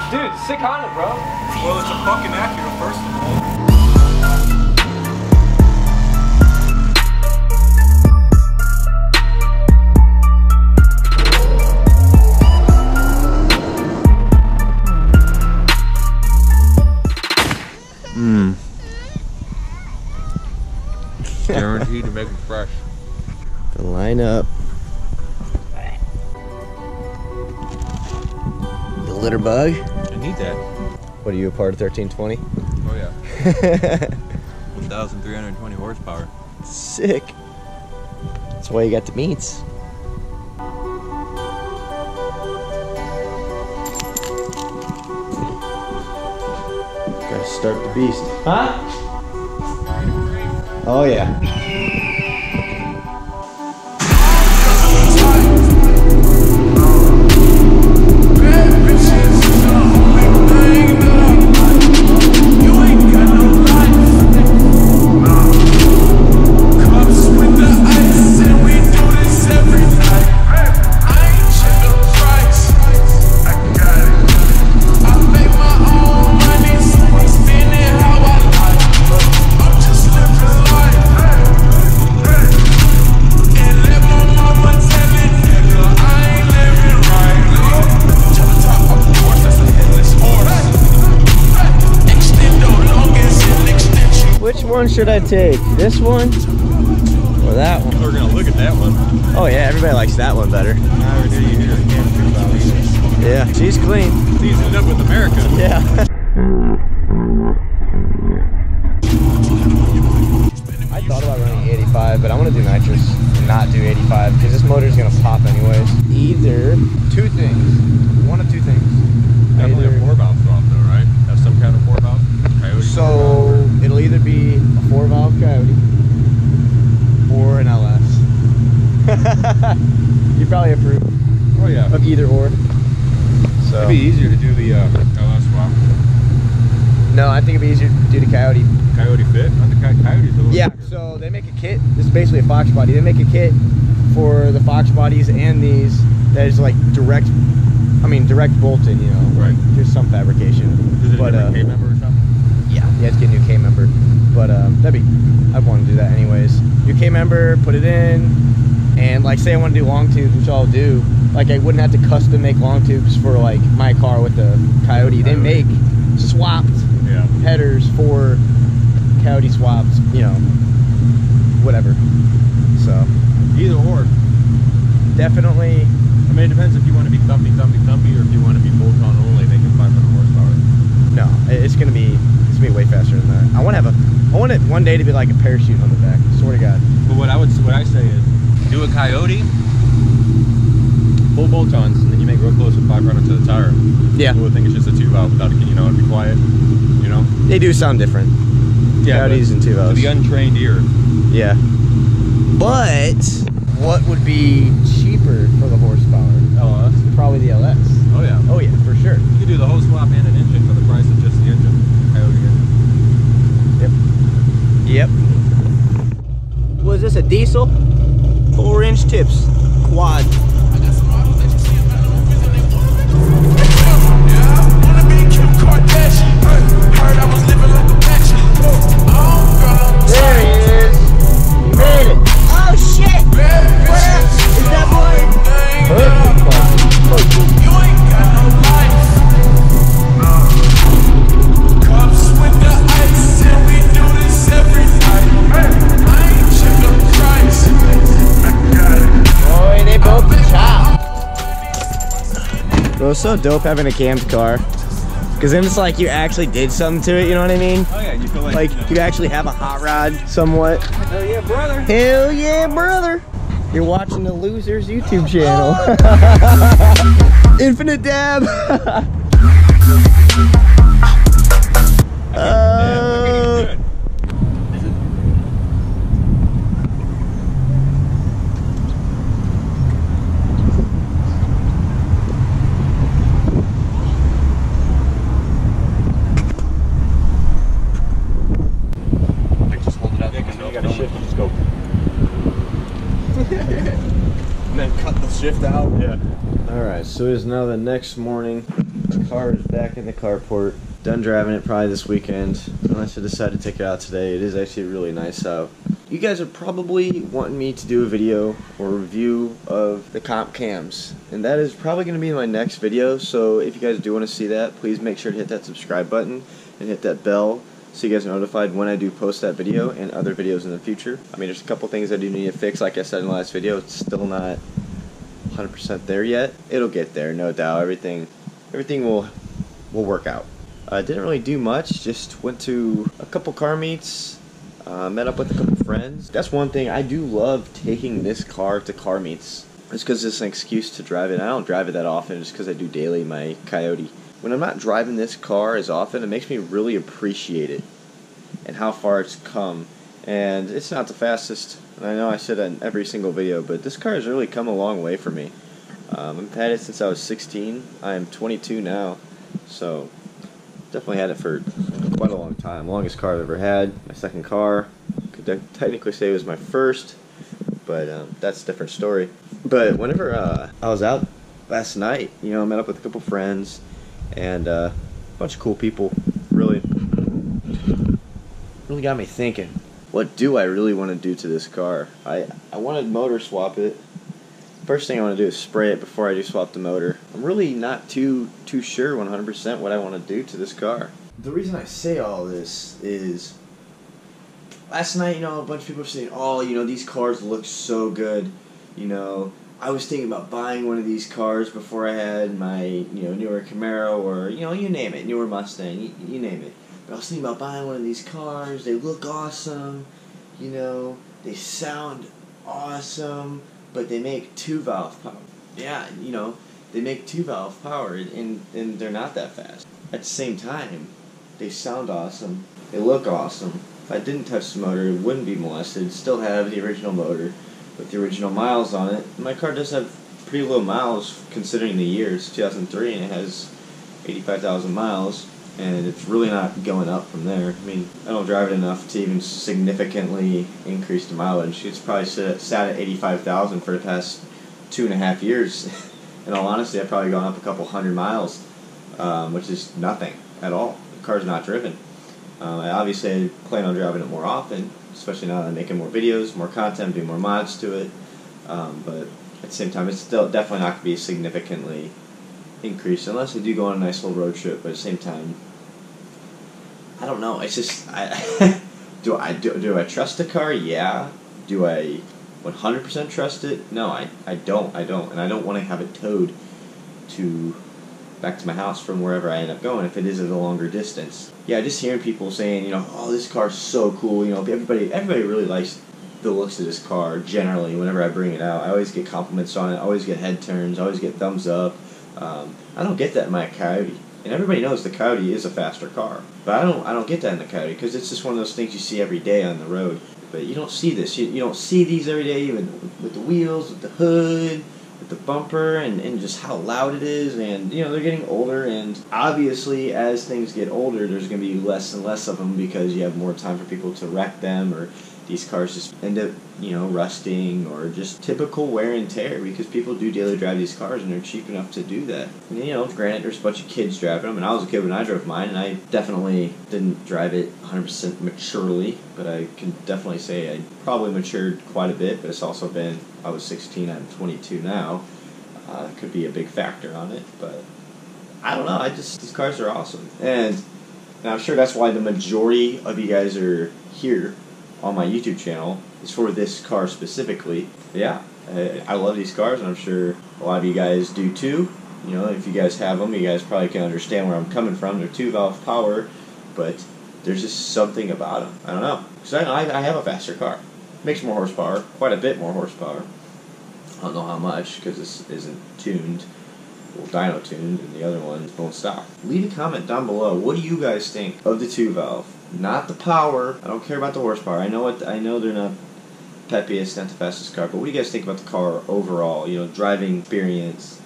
Dude, sick Honda, bro. Well, it's a fucking Acura, first of all. Guaranteed to make them fresh. To line up. The litter bug. I need that. What are you, a part of 1320? Oh yeah. 1,320 horsepower. Sick. That's why you got the meats. Gotta start the beast. Huh? Oh yeah. Which one should I take? This one or that one? We're gonna look at that one. Oh yeah, everybody likes that one better. Yeah, she's clean. Seasoned up with America. Yeah. I thought about running 85, but I want to do nitrous and not do 85 because this motor is gonna pop anyways. Either two things. One of two things. Definitely a 4-valve swap though, right? Have some kind of 4-valve? Coyote? So it'll either be a 4-valve Coyote or an LS. You probably approve. Oh yeah. Of either or. So it'd be easier to do the LS swap. No, I think it'd be easier to do the Coyote. Coyote fit? On the Coyote's a little Yeah, bigger. so they make a kit. This is basically a Fox body. They make a kit for the Fox bodies and these that is like direct bolted, you know. Right. There's some fabrication. Is it a different K-member or something? Yeah, you have to get a new K-member. But I'd want to do that anyways. New K-member, put it in, and like say I want to do long tubes, which I'll do. Like I wouldn't have to custom make long tubes for like my car with the Coyote. They make swapped headers for Coyote swaps, you know, whatever. So either or. Definitely. I mean, it depends if you want to be thumpy, or if you want to be bolt-on only, making 500 horsepower. No, it's gonna be way faster than that. I want it one day to be like a parachute on the back. Swear to God. But what I say is, do a Coyote, full bolt-ons, and then you make real close with 500 to the tire. Yeah. People would think it's just a 2-valve without, you know, it'd be quiet. You know. They do sound different. Yeah. Coyotes and 2-valves. To the untrained ear. Yeah. But what would be cheaper for the horsepower? LS? Probably the LS. Oh yeah. Oh yeah, for sure. You could do the whole swap and an engine for the price of just the engine. Coyote engine. Yep. Was this a diesel? 4-inch tips. Quad. There he is. You made it. Oh shit! What up? Is that boy? Perfect. You ain't got no life. Cups with the ice, and we do this every night. I ain't check the price. Boy, they both chop. Bro, it's so dope having a cammed car. Because then it's like you actually did something to it, you know what I mean? Oh yeah, you feel like... Like, you actually have a hot rod, somewhat. Hell yeah, brother. Hell yeah, brother. You're watching the Losers YouTube channel. Infinite dab. And then cut the shift out. Yeah. All right, so it is now the next morning. The car is back in the carport. Done driving it probably this weekend, unless I decide to take it out today. It is actually really nice out. You guys are probably wanting me to do a video or review of the comp cams, and that is probably going to be my next video. So if you guys do want to see that, please make sure to hit that subscribe button and hit that bell so you guys are notified when I do post that video and other videos in the future. I mean, there's a couple things I do need to fix. Like I said in the last video, it's still not 100% there yet. It'll get there, no doubt. Everything will work out. I didn't really do much. Just went to a couple car meets. Met up with a couple friends. That's one thing. I do love taking this car to car meets. It's because it's an excuse to drive it. I don't drive it that often just because I do daily my Coyote. When I'm not driving this car as often, it makes me really appreciate it and how far it's come. And it's not the fastest. And I know I said that in every single video, but this car has really come a long way for me. I've had it since I was 16. I am 22 now, so definitely had it for quite a long time. Longest car I've ever had. My second car. Could technically say it was my first, but that's a different story. But whenever I was out last night, you know, I met up with a couple friends and a bunch of cool people. Really got me thinking. What do I really want to do to this car? I want to motor swap it. First thing I want to do is spray it before I do swap the motor. I'm really not too sure 100% what I want to do to this car. The reason I say all this is last night, you know, a bunch of people were saying, oh, you know, these cars look so good. You know, I was thinking about buying one of these cars before I had my, you know, newer Camaro or, you know, you name it, newer Mustang, you name it. But I was thinking about buying one of these cars. They look awesome, you know, they sound awesome, but they make 2-valve power. Yeah, you know, they make 2-valve power, and they're not that fast. At the same time, they sound awesome, they look awesome. If I didn't touch the motor, it wouldn't be molested. It'd still have the original motor with the original miles on it. My car does have pretty low miles considering the year. It's 2003 and it has 85,000 miles. And it's really not going up from there. I mean, I don't drive it enough to even significantly increase the mileage. It's probably sat at 85,000 for the past 2.5 years. In all honesty, I've probably gone up a couple hundred miles, which is nothing at all. The car's not driven. I obviously plan on driving it more often, especially now that I'm making more videos, more content, doing more mods to it. But at the same time, it's still definitely not going to be significantly increased unless I do go on a nice little road trip. But at the same time, I don't know. It's just do I trust the car? Yeah. Do I 100% trust it? No, I don't, and I don't want to have it towed back to my house from wherever I end up going if it is at a longer distance. Yeah, just hearing people saying, you know, oh, this car's so cool. You know, everybody really likes the looks of this car. Generally, whenever I bring it out, I always get compliments on it. I always get head turns. I always get thumbs up. I don't get that in my Coyote. And everybody knows the Coyote is a faster car. But I don't get that in the Coyote because it's just one of those things you see every day on the road. But you don't see this. You don't see these every day, even with the wheels, with the hood, with the bumper, and just how loud it is. And, you know, they're getting older. And obviously, as things get older, there's going to be less and less of them because you have more time for people to wreck them, or these cars just end up, you know, rusting, or just typical wear and tear because people do daily drive these cars and they're cheap enough to do that. And, you know, granted, there's a bunch of kids driving them, and I was a kid when I drove mine, and I definitely didn't drive it 100% maturely, but I can definitely say I probably matured quite a bit, but it's also been, I was 16, I'm 22 now. Could be a big factor on it, but I don't know, these cars are awesome. And I'm sure that's why the majority of you guys are here on my YouTube channel is for this car specifically. But yeah, I love these cars, and I'm sure a lot of you guys do too. You know, if you guys have them, you guys probably can understand where I'm coming from. They're 2-valve power, but there's just something about them. I don't know. Because I have a faster car. It makes more horsepower, quite a bit more horsepower. I don't know how much because this isn't tuned. Well, dyno tuned, and the other one won't stop. Leave a comment down below. What do you guys think of the 2-valve? Not the power. I don't care about the horsepower. I know they're not peppiest, not the fastest car, but what do you guys think about the car overall? You know, driving experience,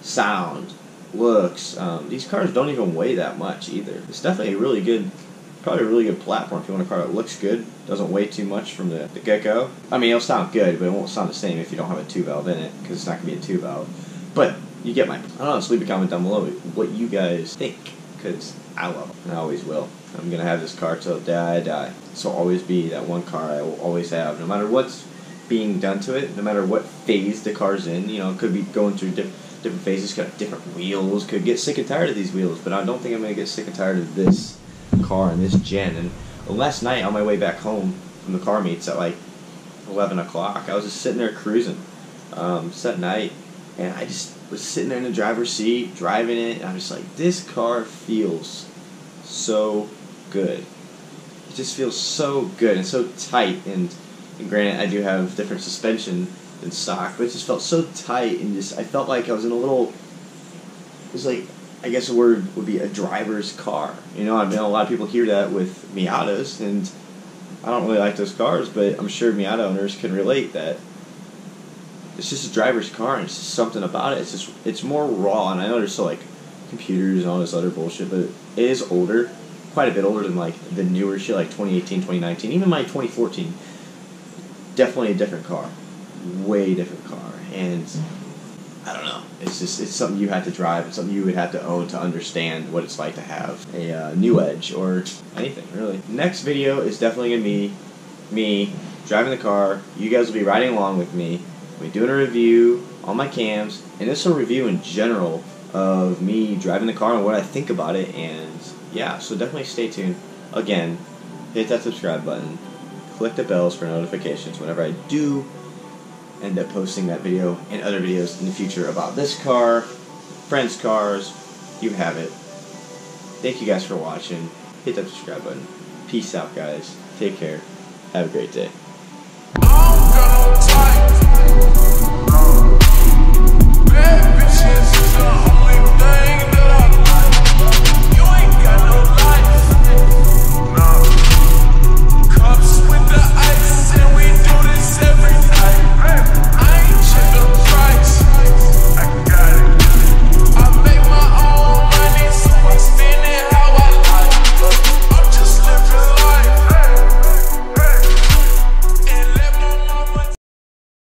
sound, looks. These cars don't even weigh that much either. It's definitely a really good, probably a really good platform if you want a car that looks good, doesn't weigh too much from the get-go. I mean, it'll sound good, but it won't sound the same if you don't have a 2-valve in it, because it's not going to be a 2-valve. But you get my. I don't know. Just leave a comment down below what you guys think, because I love it, and I always will. I'm gonna have this car till the day I die. This will always be that one car I will always have, no matter what's being done to it, no matter what phase the car's in. You know, it could be going through different phases, could have different wheels, could get sick and tired of these wheels, but I don't think I'm gonna get sick and tired of this car and this gen. And last night on my way back home from the car meets at like 11 o'clock, I was just sitting there cruising, at night, and I just was sitting there in the driver's seat, driving it, and I'm just like, this car feels so good. It just feels so good and so tight, and granted, I do have different suspension than stock, but it just felt so tight, and just, I felt like I was in a little, it was like, I guess the word would be a driver's car. You know, I mean, a lot of people hear that with Miatas, and I don't really like those cars, but I'm sure Miata owners can relate that it's just a driver's car, and it's just something about it. It's more raw, and I know there's still like computers and all this other bullshit, but it is older, quite a bit older than like the newer shit, like 2018, 2019, even my 2014. Definitely a different car, way different car, and I don't know. It's something you have to drive. It's something you would have to own to understand what it's like to have a new Edge or anything, really. Next video is definitely going to be me driving the car. You guys will be riding along with me. We'll be doing a review on my cams, and this is a review in general of me driving the car and what I think about it, and yeah, so definitely stay tuned. Again, hit that subscribe button, click the bells for notifications whenever I do end up posting that video and other videos in the future about this car, friends' cars, you have it. Thank you guys for watching. Hit that subscribe button. Peace out, guys. Take care. Have a great day.